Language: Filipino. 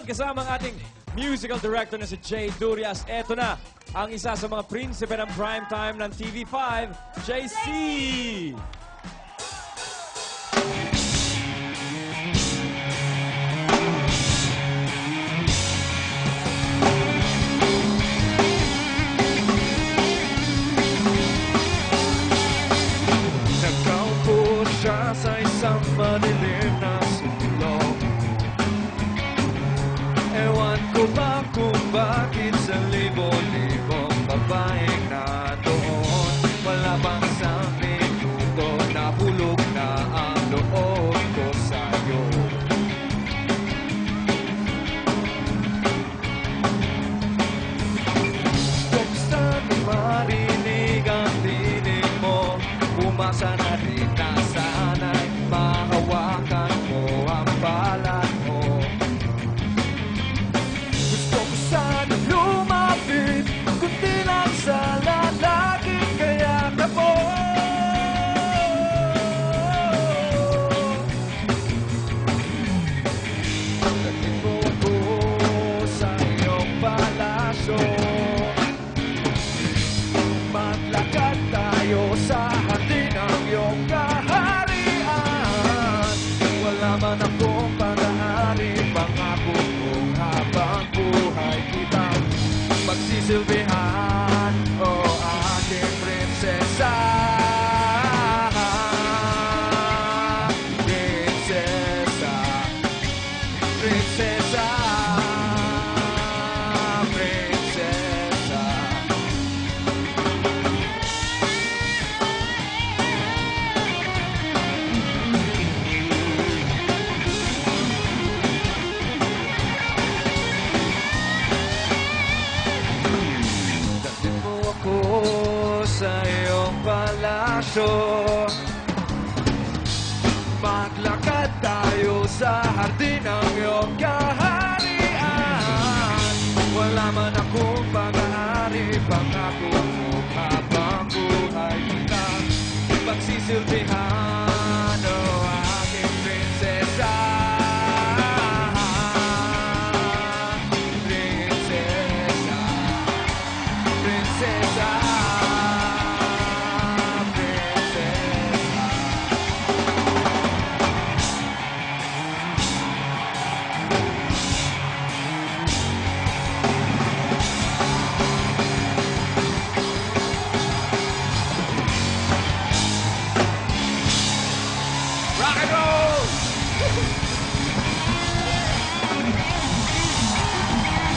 naman kasama ang ating musical director na si Jay Durias. Eto na ang isa sa mga prinsipe ng primetime ng TV5, JC! Nagkaupo siya sa isang madilim na sulok. Ewan ko ba kung bakit sa libo-libong babaeng na doon, wala bang sa minuto na hulog na ang loob ko sa'yo. Gusto na marinig ang tinig mo, umasa na rin na sana'y mahawakan mo ang balat mo. Gusto ko sana lumapit, kundi lang sa lalaking kayakap mo. Pagdating mo ako sa iyong palasyo, maglakad tayo sa hardin ng iyong kaharian. Wala man akong pag-aari, pangako kong habang buhay kitang magsisilbihan, o aking prinsesa. Prinsesa, prinsesa, prinsesa. Dating mo ako sa iyong palasyo, maglakad tayo sa hardin